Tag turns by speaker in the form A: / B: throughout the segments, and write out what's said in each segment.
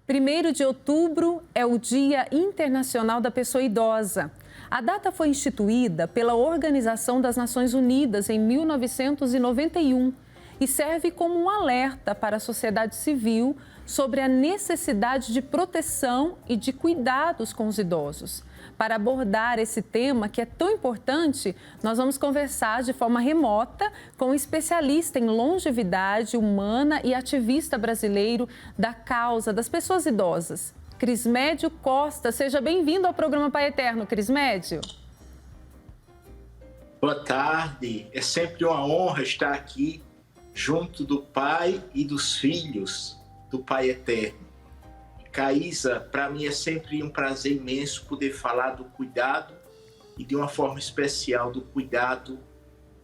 A: 1º de outubro é o Dia Internacional da Pessoa Idosa. A data foi instituída pela Organização das Nações Unidas em 1991 e serve como um alerta para a sociedade civil sobre a necessidade de proteção e de cuidados com os idosos. Para abordar esse tema que é tão importante, nós vamos conversar de forma remota com um especialista em longevidade humana e ativista brasileiro da causa das pessoas idosas, Crismédio Costa. Seja bem-vindo ao programa Pai Eterno, Crismédio.
B: Boa tarde, é sempre uma honra estar aqui junto do Pai e dos filhos do Pai Eterno. Caísa, para mim é sempre um prazer imenso poder falar do cuidado e de uma forma especial do cuidado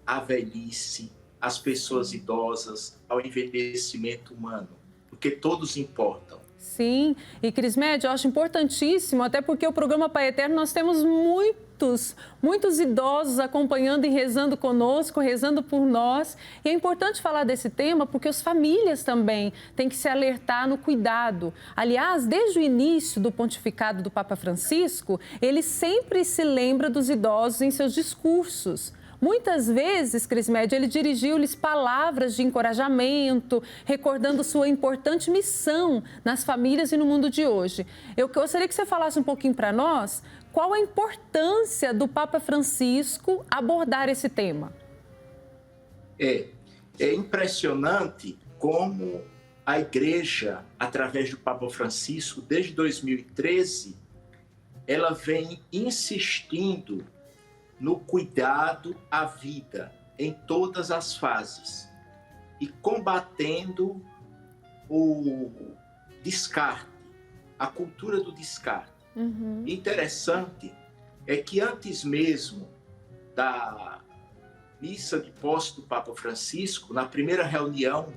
B: à velhice, às pessoas idosas, ao envelhecimento humano, porque todos importam.
A: Sim, e Crismédio, eu acho importantíssimo, até porque o programa Pai Eterno nós temos muitos idosos acompanhando e rezando conosco, rezando por nós. E é importante falar desse tema porque as famílias também têm que se alertar no cuidado. Aliás, desde o início do pontificado do Papa Francisco, ele sempre se lembra dos idosos em seus discursos. Muitas vezes, Crismédio, ele dirigiu-lhes palavras de encorajamento, recordando sua importante missão nas famílias e no mundo de hoje. Eu gostaria que você falasse um pouquinho para nós qual a importância do Papa Francisco abordar esse tema.
B: É impressionante como a Igreja, através do Papa Francisco, desde 2013, ela vem insistindo no cuidado à vida em todas as fases e combatendo o descarte, a cultura do descarte. Interessante é que antes mesmo da missa de posse do Papa Francisco, na primeira reunião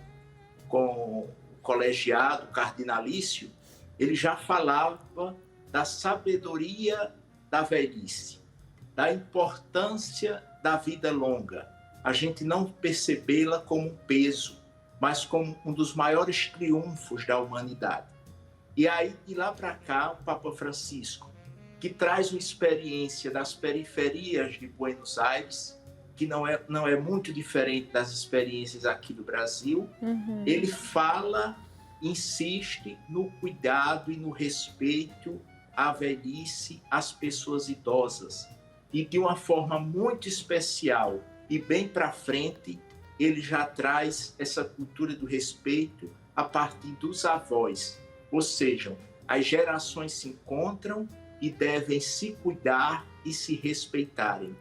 B: com o colegiado cardinalício, ele já falava da sabedoria da velhice, da importância da vida longa, a gente não percebê-la como um peso, mas como um dos maiores triunfos da humanidade. E aí, de lá para cá, o Papa Francisco, que traz uma experiência das periferias de Buenos Aires, que não é muito diferente das experiências aqui do Brasil, ele fala, insiste no cuidado e no respeito à velhice, às pessoas idosas. E de uma forma muito especial e bem para frente, ele já traz essa cultura do respeito a partir dos avós. Ou seja, as gerações se encontram e devem se cuidar e se respeitarem.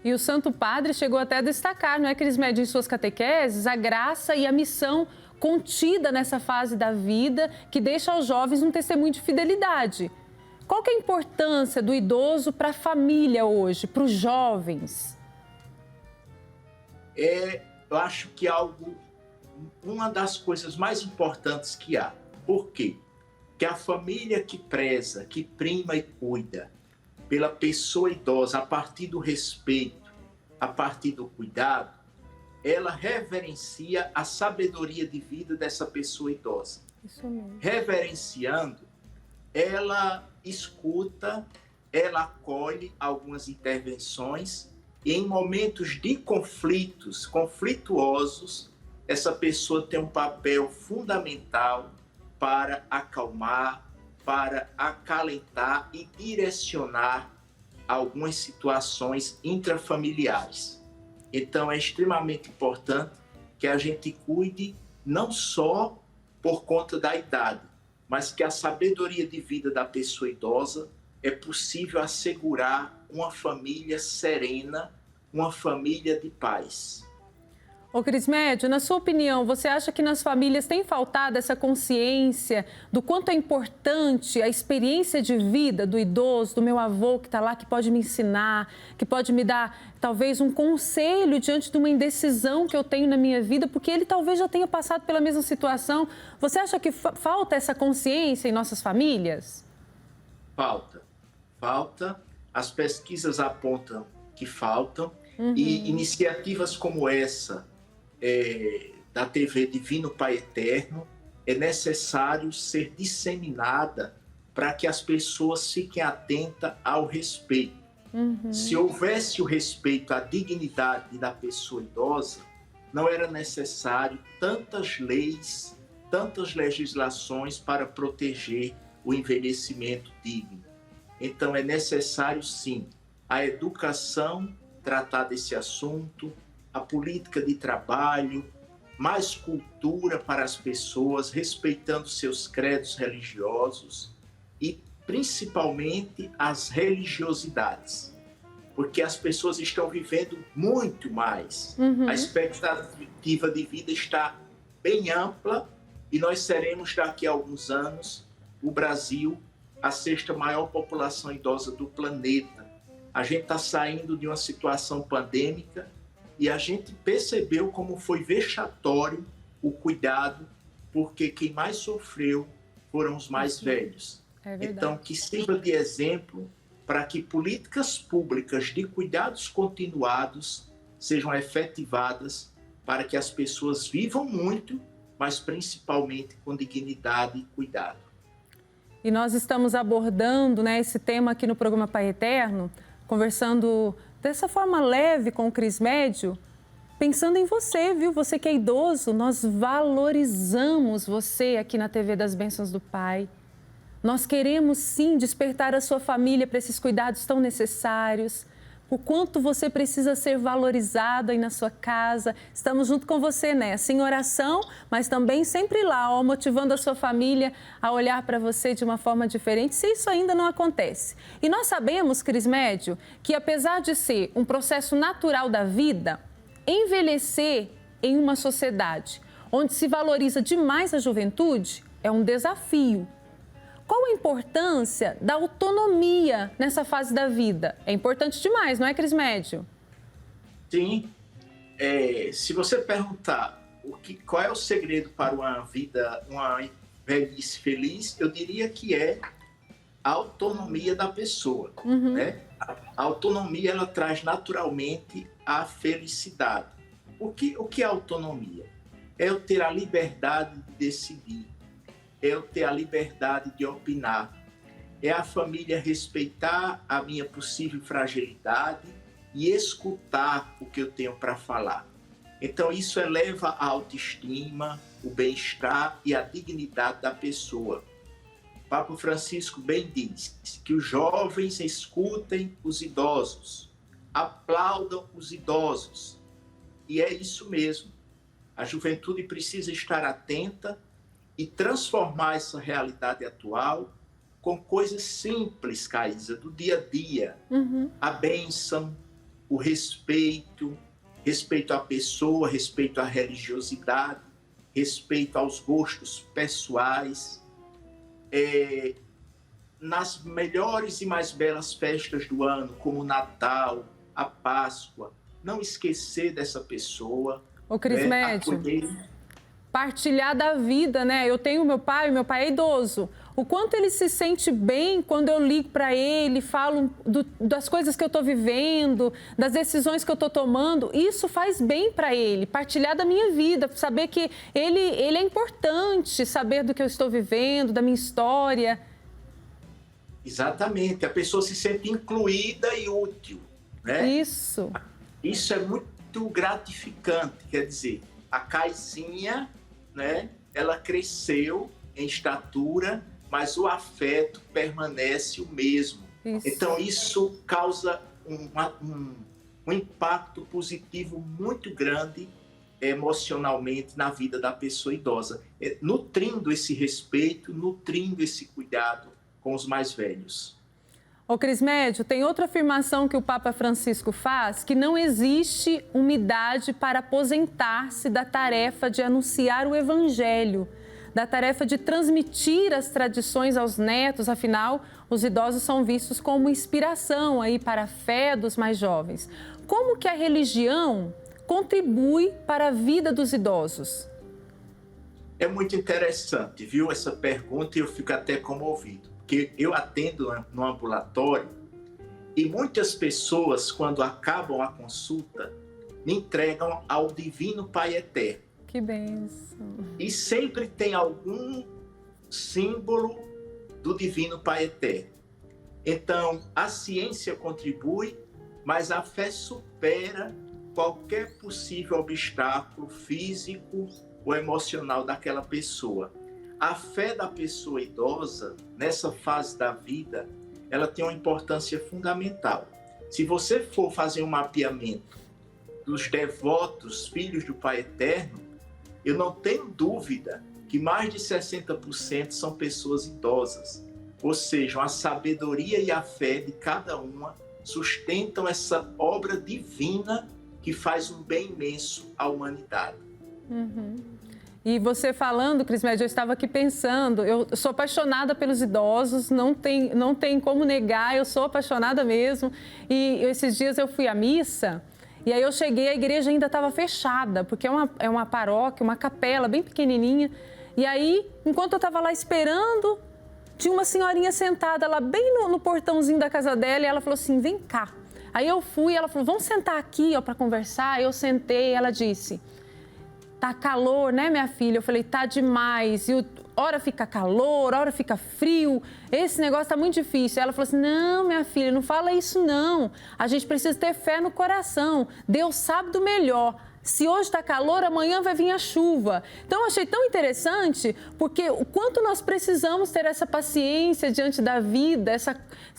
A: E o Santo Padre chegou até a destacar, não é, Crismédio, em suas catequeses, a graça e a missão contida nessa fase da vida que deixa aos jovens um testemunho de fidelidade. Qual que é a importância do idoso para a família hoje, para os jovens?
B: Eu acho que uma das coisas mais importantes que há. Por quê? Que a família que preza, que prima e cuida pela pessoa idosa a partir do respeito, a partir do cuidado, ela reverencia a sabedoria de vida dessa pessoa idosa.
A: Isso mesmo.
B: Reverenciando, ela escuta, ela acolhe algumas intervenções e em momentos de conflituosos, essa pessoa tem um papel fundamental para acalmar, para acalentar e direcionar algumas situações intrafamiliares. Então é extremamente importante que a gente cuide não só por conta da idade, mas que a sabedoria de vida da pessoa idosa é possível assegurar uma família serena, uma família de paz.
A: Ô Crismédio, na sua opinião, você acha que nas famílias tem faltado essa consciência do quanto é importante a experiência de vida do idoso, do meu avô que está lá, que pode me ensinar, que pode me dar talvez um conselho diante de uma indecisão que eu tenho na minha vida, porque ele talvez já tenha passado pela mesma situação. Você acha que falta essa consciência em nossas famílias?
B: Falta. As pesquisas apontam que faltam. E iniciativas como essa da TV Divino Pai Eterno é necessário ser disseminada para que as pessoas fiquem atentas ao respeito. Se houvesse o respeito à dignidade da pessoa idosa, não era necessário tantas leis, tantas legislações para proteger o envelhecimento digno. Então, é necessário, sim, a educação, tratar desse assunto, a política de trabalho, mais cultura para as pessoas, respeitando seus credos religiosos e, principalmente, as religiosidades. Porque as pessoas estão vivendo muito mais. A expectativa de vida está bem ampla e nós seremos, daqui a alguns anos, o Brasil, a sexta maior população idosa do planeta. A gente está saindo de uma situação pandêmica e a gente percebeu como foi vexatório o cuidado, porque quem mais sofreu foram os mais velhos. Então, que sirva de exemplo para que políticas públicas de cuidados continuados sejam efetivadas para que as pessoas vivam muito, mas principalmente com dignidade e cuidado.
A: E nós estamos abordando, né, esse tema aqui no programa Pai Eterno, conversando dessa forma leve com o Crismédio, pensando em você, viu? Você que é idoso, nós valorizamos você aqui na TV das Bênçãos do Pai. Nós queremos, sim, despertar a sua família para esses cuidados tão necessários. O quanto você precisa ser valorizado aí na sua casa. Estamos junto com você nessa, em oração, mas também sempre lá, ó, motivando a sua família a olhar para você de uma forma diferente, se isso ainda não acontece. E nós sabemos, Crismédio, que apesar de ser um processo natural da vida, envelhecer em uma sociedade onde se valoriza demais a juventude é um desafio. Qual a importância da autonomia nessa fase da vida? É importante demais, não é, Crismédio?
B: Sim. Se você perguntar qual é o segredo para uma velhice feliz, eu diria que é a autonomia da pessoa. Né? A autonomia, ela traz naturalmente a felicidade. O que é autonomia? É eu ter a liberdade de decidir. É eu ter a liberdade de opinar, é a família respeitar a minha possível fragilidade e escutar o que eu tenho para falar. Então, isso eleva a autoestima, o bem-estar e a dignidade da pessoa. O Papa Francisco bem diz que os jovens escutem os idosos, aplaudam os idosos. E é isso mesmo. A juventude precisa estar atenta e transformar essa realidade atual com coisas simples, Caísa, do dia a dia. A bênção, o respeito à pessoa, respeito à religiosidade, respeito aos gostos pessoais. Nas melhores e mais belas festas do ano, como o Natal, a Páscoa, não esquecer dessa pessoa.
A: Ô, Crismédio, partilhar da vida, né? Eu tenho meu pai é idoso. O quanto ele se sente bem quando eu ligo para ele, falo das coisas que eu estou vivendo, das decisões que eu estou tomando, isso faz bem para ele. Partilhar da minha vida, saber que ele é importante, saber do que eu estou vivendo, da minha história.
B: Exatamente, a pessoa se sente incluída e útil, né?
A: Isso
B: é muito gratificante, quer dizer, a Caizinha, né, ela cresceu em estatura, mas o afeto permanece o mesmo. Isso. Então, isso causa um impacto positivo muito grande emocionalmente na vida da pessoa idosa, nutrindo esse respeito, nutrindo esse cuidado com os mais velhos.
A: Ô, Crismédio, tem outra afirmação que o Papa Francisco faz, que não existe uma idade para aposentar-se da tarefa de anunciar o Evangelho, da tarefa de transmitir as tradições aos netos, afinal, os idosos são vistos como inspiração aí para a fé dos mais jovens. Como que a religião contribui para a vida dos idosos?
B: É muito interessante, viu, essa pergunta, e eu fico até comovido. Porque eu atendo no ambulatório e muitas pessoas, quando acabam a consulta, me entregam ao Divino Pai Eterno.
A: Que bênção.
B: E sempre tem algum símbolo do Divino Pai Eterno. Então, a ciência contribui, mas a fé supera qualquer possível obstáculo físico ou emocional daquela pessoa. A fé da pessoa idosa, nessa fase da vida, ela tem uma importância fundamental. Se você for fazer um mapeamento dos devotos, filhos do Pai Eterno, eu não tenho dúvida que mais de 60% são pessoas idosas. Ou seja, a sabedoria e a fé de cada uma sustentam essa obra divina que faz um bem imenso à humanidade.
A: Uhum. E você falando, Crismédio, eu estava aqui pensando, eu sou apaixonada pelos idosos, não tem como negar, eu sou apaixonada mesmo. E esses dias eu fui à missa, e aí eu cheguei, a igreja ainda estava fechada, porque é uma paróquia, uma capela bem pequenininha. E aí, enquanto eu estava lá esperando, tinha uma senhorinha sentada lá bem no portãozinho da casa dela, e ela falou assim, vem cá. Aí eu fui, ela falou, vamos sentar aqui para conversar. Eu sentei, ela disse, tá calor, né, minha filha? Eu falei, tá demais. E hora fica calor, hora fica frio. Esse negócio tá muito difícil. Ela falou assim, não, minha filha, não fala isso não. A gente precisa ter fé no coração. Deus sabe do melhor. Se hoje está calor, amanhã vai vir a chuva. Então, eu achei tão interessante, porque o quanto nós precisamos ter essa paciência diante da vida,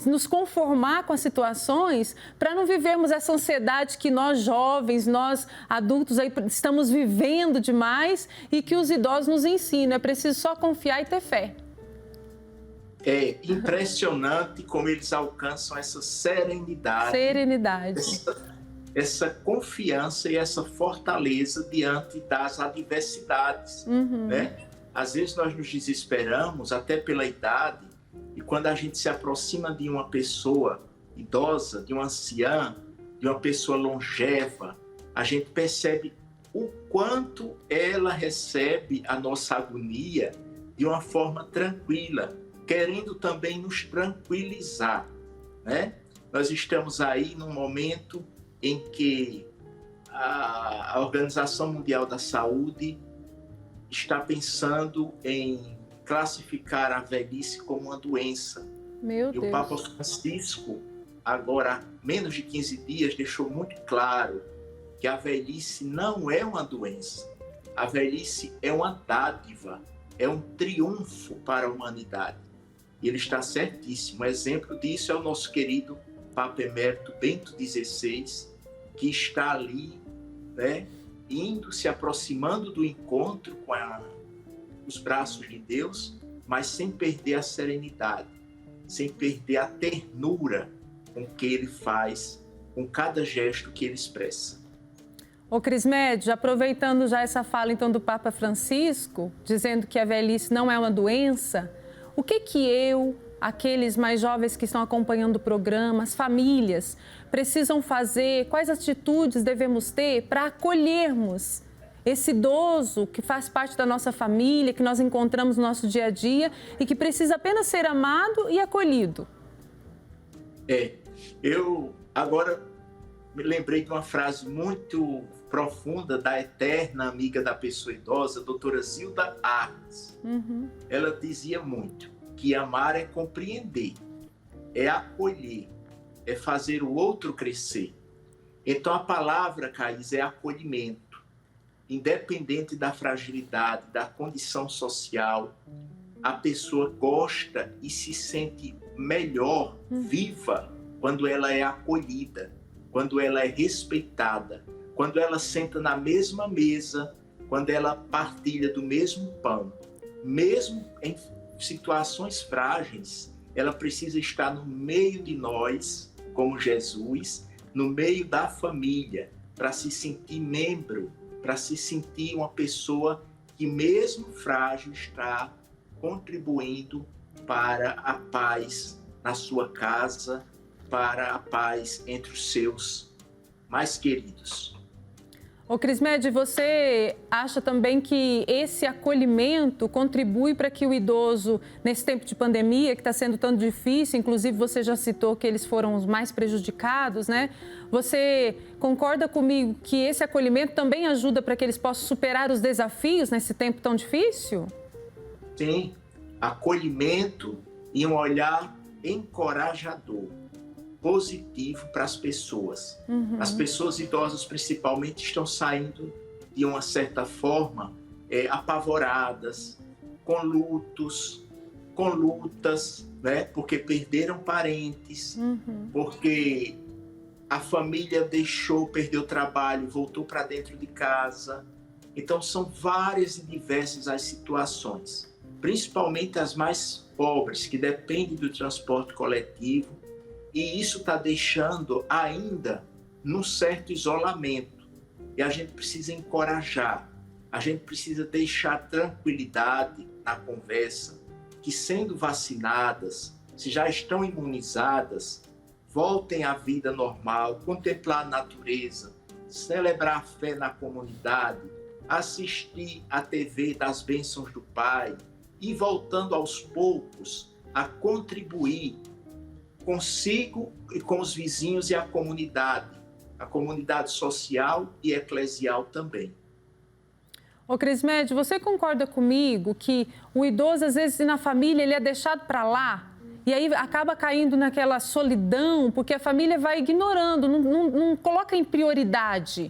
A: nos conformar com as situações, para não vivermos essa ansiedade que nós jovens, nós adultos aí estamos vivendo demais e que os idosos nos ensinam. É preciso só confiar e ter fé.
B: É impressionante como eles alcançam essa serenidade. Essa confiança e essa fortaleza diante das adversidades, né? Às vezes nós nos desesperamos, até pela idade, e quando a gente se aproxima de uma pessoa idosa, de uma anciã, de uma pessoa longeva, a gente percebe o quanto ela recebe a nossa agonia de uma forma tranquila, querendo também nos tranquilizar, né? Nós estamos aí num momento em que a Organização Mundial da Saúde está pensando em classificar a velhice como uma doença.
A: Meu Deus.
B: O Papa Francisco, agora há menos de 15 dias, deixou muito claro que a velhice não é uma doença. A velhice é uma dádiva, é um triunfo para a humanidade. E ele está certíssimo. Um exemplo disso é o nosso querido Papa Emérito Bento XVI, que está ali, né, se aproximando do encontro com os braços de Deus, mas sem perder a serenidade, sem perder a ternura com que ele faz, com cada gesto que ele expressa.
A: Ô Crismédio, aproveitando já essa fala então do Papa Francisco, dizendo que a velhice não é uma doença, o que aqueles mais jovens que estão acompanhando o programa, as famílias, precisam fazer, quais atitudes devemos ter para acolhermos esse idoso que faz parte da nossa família, que nós encontramos no nosso dia a dia e que precisa apenas ser amado e acolhido?
B: Eu agora me lembrei de uma frase muito profunda da eterna amiga da pessoa idosa, a doutora Zilda Arnes. Ela dizia muito que amar é compreender, é acolher, é fazer o outro crescer. Então a palavra, Caís, é acolhimento. Independente da fragilidade, da condição social, a pessoa gosta e se sente melhor, viva, quando ela é acolhida, quando ela é respeitada, quando ela senta na mesma mesa, quando ela partilha do mesmo pão. Mesmo em situações frágeis, ela precisa estar no meio de nós, como Jesus, no meio da família, para se sentir membro, para se sentir uma pessoa que, mesmo frágil, está contribuindo para a paz na sua casa, para a paz entre os seus mais queridos.
A: Ô Crismede, você acha também que esse acolhimento contribui para que o idoso, nesse tempo de pandemia, que está sendo tão difícil, inclusive você já citou que eles foram os mais prejudicados, né? Você concorda comigo que esse acolhimento também ajuda para que eles possam superar os desafios nesse tempo tão difícil?
B: Sim, acolhimento e um olhar encorajador, positivo para as pessoas. As pessoas idosas, principalmente, estão saindo de uma certa forma apavoradas, com lutos, com lutas, né? Porque perderam parentes, porque a família perdeu o trabalho, voltou para dentro de casa. Então, são várias e diversas as situações, principalmente as mais pobres, que dependem do transporte coletivo, e isso está deixando ainda num certo isolamento. E a gente precisa encorajar, a gente precisa deixar tranquilidade na conversa, que sendo vacinadas, se já estão imunizadas, voltem à vida normal, contemplar a natureza, celebrar a fé na comunidade, assistir à TV das bênçãos do Pai e voltando aos poucos a contribuir consigo e com os vizinhos e a comunidade social e eclesial também.
A: Ô Crismede, você concorda comigo que o idoso, às vezes, na família, ele é deixado para lá e aí acaba caindo naquela solidão, porque a família vai ignorando, não coloca em prioridade?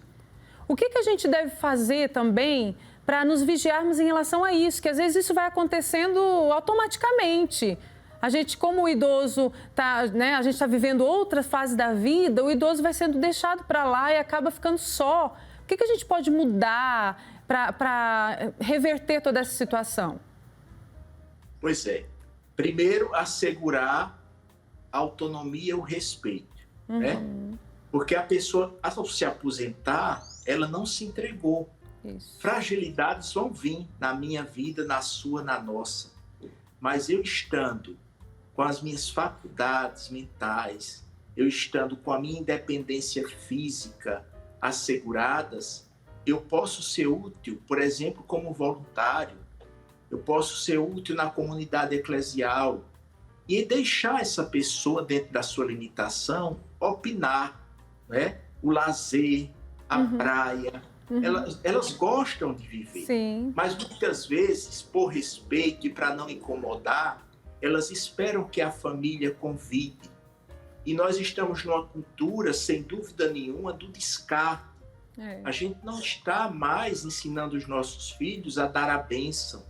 A: O que a gente deve fazer também para nos vigiarmos em relação a isso? Que às vezes isso vai acontecendo automaticamente. A gente, como o idoso, a gente está vivendo outra fase da vida, o idoso vai sendo deixado para lá e acaba ficando só. O que a gente pode mudar para reverter toda essa situação?
B: Pois é. Primeiro, assegurar a autonomia e o respeito, né? Porque a pessoa, ao se aposentar, ela não se entregou.
A: Isso.
B: Fragilidades vão vir na minha vida, na sua, na nossa. Mas eu estando com as minhas faculdades mentais, eu estando com a minha independência física asseguradas, eu posso ser útil, por exemplo, como voluntário, eu posso ser útil na comunidade eclesial e deixar essa pessoa, dentro da sua limitação, opinar, né? O lazer, a praia. Elas gostam de viver.
A: Sim.
B: Mas muitas vezes, por respeito e para não incomodar, elas esperam que a família convide. E nós estamos numa cultura, sem dúvida nenhuma, do descarte. A gente não está mais ensinando os nossos filhos a dar a bênção,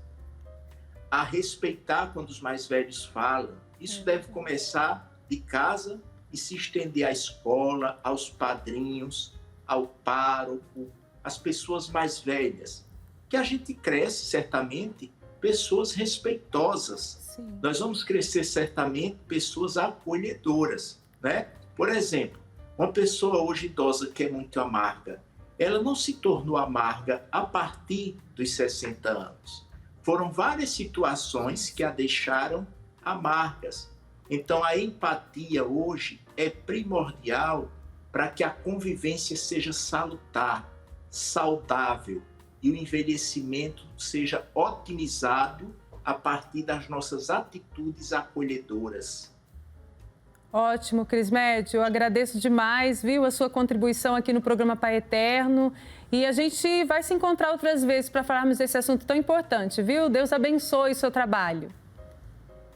B: a respeitar quando os mais velhos falam. Isso deve começar de casa e se estender à escola, aos padrinhos, ao pároco, às pessoas mais velhas. Que a gente cresce, certamente, pessoas respeitosas.
A: Sim.
B: Nós vamos crescer, certamente, pessoas acolhedoras, né? Por exemplo, uma pessoa hoje idosa que é muito amarga, ela não se tornou amarga a partir dos 60 anos. Foram várias situações que a deixaram amargas. Então, a empatia hoje é primordial para que a convivência seja salutar, saudável e o envelhecimento seja otimizado a partir das nossas atitudes acolhedoras.
A: Ótimo, Crismede, eu agradeço demais, viu, a sua contribuição aqui no programa Pai Eterno, e a gente vai se encontrar outras vezes para falarmos desse assunto tão importante, viu? Deus abençoe o seu trabalho.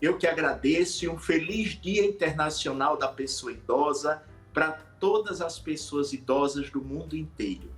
B: Eu que agradeço e um feliz Dia Internacional da Pessoa Idosa para todas as pessoas idosas do mundo inteiro.